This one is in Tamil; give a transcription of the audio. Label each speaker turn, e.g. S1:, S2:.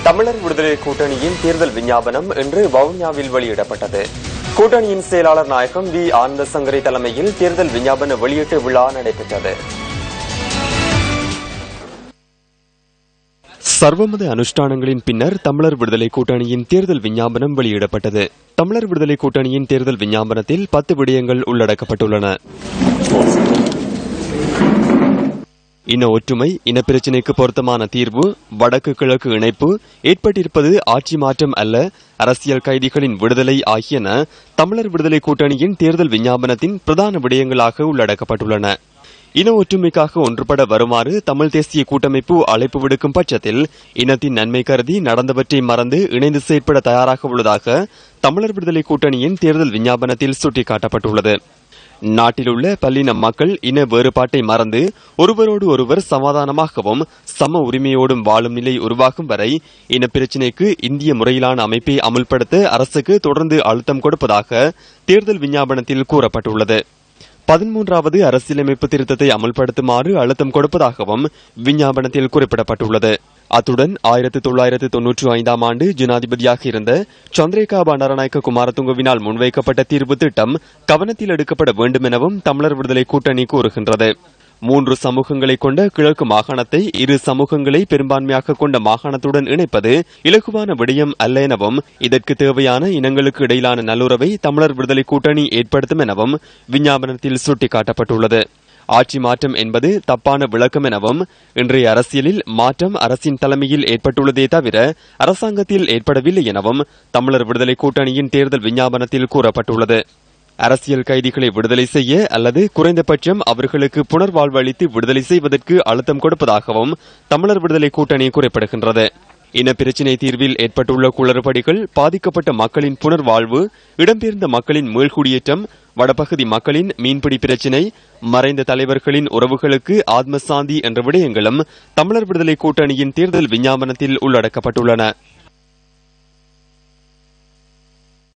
S1: தமிழர் விடுதலை கூட்டணியின் தேர்தல் விஞ்ஞாபனம் இன்று வவுனியாவில் வெளியிடப்பட்டது. கூட்டணியின் செயலாளர் நாயகம் வி ஆனந்த சங்கரி தலைமையில் தேர்தல் விஞ்ஞாபன வெளியீட்டு விழா நடைபெற்றது. சர்வமத அனுஷ்டானங்களின் பின்னர் தமிழர் விடுதலை கூட்டணியின் தேர்தல் விஞ்ஞாபனம் வெளியிடப்பட்டது. தமிழர் விடுதலை கூட்டணியின் தேர்தல் விஞ்ஞாபனத்தில் 10 விடயங்கள் உள்ளடக்கப்பட்டுள்ளன. இன ஒற்றுமை, இனப்பிரச்சினைக்கு பொருத்தமான தீர்வு, வடக்கு கிழக்கு இணைப்பு, ஏற்பட்டிருப்பது ஆட்சி மாற்றம் அல்ல, அரசியல் கைதிகளின் விடுதலை ஆகியன தமிழர் விடுதலை கூட்டணியின் தேர்தல் விஞ்ஞாபனத்தின் பிரதான விடயங்களாக உள்ளடக்கப்பட்டுள்ளன. இன ஒற்றுமைக்காக ஒன்றுபட வருமாறு தமிழ் தேசிய கூட்டமைப்பு அழைப்பு விடுக்கும் பட்சத்தில் இனத்தின் நன்மை கருதி நடந்தவற்றை மறந்து இணைந்து செயற்பட தயாராக உள்ளதாக தமிழர் விடுதலை கூட்டணியின் தேர்தல் விஞ்ஞாபனத்தில் சுட்டிக்காட்டப்பட்டுள்ளது. நாட்டில் உள்ள பல்லின மக்கள் இன வேறுபாட்டை மறந்து ஒருவரோடு ஒருவர் சமாதானமாகவும் சம உரிமையோடும் வாழும் நிலை உருவாகும் வரை இனப்பிரச்சினைக்கு இந்திய முறையிலான அமைப்பை அமுல்படுத்த அரசுக்கு தொடர்ந்து அழுத்தம் கொடுப்பதாக தேர்தல் விஞ்ஞாபனத்தில் கூறப்பட்டுள்ளது. 13வது அரசியலமைப்பு திருத்தத்தை அமல்படுத்துமாறு அழுத்தம் கொடுப்பதாகவும் விஞ்ஞாபனத்தில் குறிப்பிடப்பட்டுள்ளது. அத்துடன் 1995ஆம் ஆண்டு ஜனாதிபதியாக இருந்த சந்திரிகா பண்டாரநாயக்க குமாரதுங்கவினால் முன்வைக்கப்பட்ட தீர்வு திட்டம் கவனத்தில் எடுக்கப்பட வேண்டும் எனவும் தமிழர் விடுதலை கூட்டணி கூறுகின்றது. 3 சமூகங்களை கொண்ட கிழக்கு மாகாணத்தை 2 சமூகங்களை பெரும்பான்மையாக கொண்ட மாகாணத்துடன் இணைப்பது இலகுவான விடயம் அல்ல எனவும் இதற்கு தேவையான இனங்களுக்கு இடையிலான நல்லுறவை தமிழர் விடுதலை கூட்டணி ஏற்படுத்தும் எனவும் விஞ்ஞாபனத்தில் சுட்டிக்காட்டப்பட்டுள்ளது. ஆட்சி மாற்றம் என்பது தப்பான விளக்கம் எனவும் இன்றைய அரசியலில் மாற்றம் அரசின் தலைமையில் ஏற்பட்டுள்ளதே தவிர அரசாங்கத்தில் ஏற்படவில்லை எனவும் தமிழர் விடுதலை கூட்டணியின் தேர்தல் விஞ்ஞாபனத்தில் கூறப்பட்டுள்ளது. அரசியல் கைதிகளை விடுதலை செய்ய அல்லது குறைந்தபட்சம் அவர்களுக்கு புனர்வாழ்வு அளித்து விடுதலை செய்வதற்கு அழுத்தம் கொடுப்பதாகவும் தமிழர் விடுதலை கூட்டணி குறிப்பிடுகின்றது. இனப்பிரச்சினை தீர்வில் ஏற்பட்டுள்ள குளறுபடிகள், பாதிக்கப்பட்ட மக்களின் புனர்வாழ்வு, இடம்பெயர்ந்த மக்களின் மீள்குடியேற்றம், வடபகுதி மக்களின் மீன்பிடி பிரச்சினை, மறைந்த தலைவர்களின் உறவுகளுக்கு ஆத்மசாந்தி என்ற விடயங்களும் தமிழர் விடுதலை கூட்டணியின் தேர்தல் விஞ்ஞாபனத்தில் உள்ளடக்கப்பட்டுள்ளன.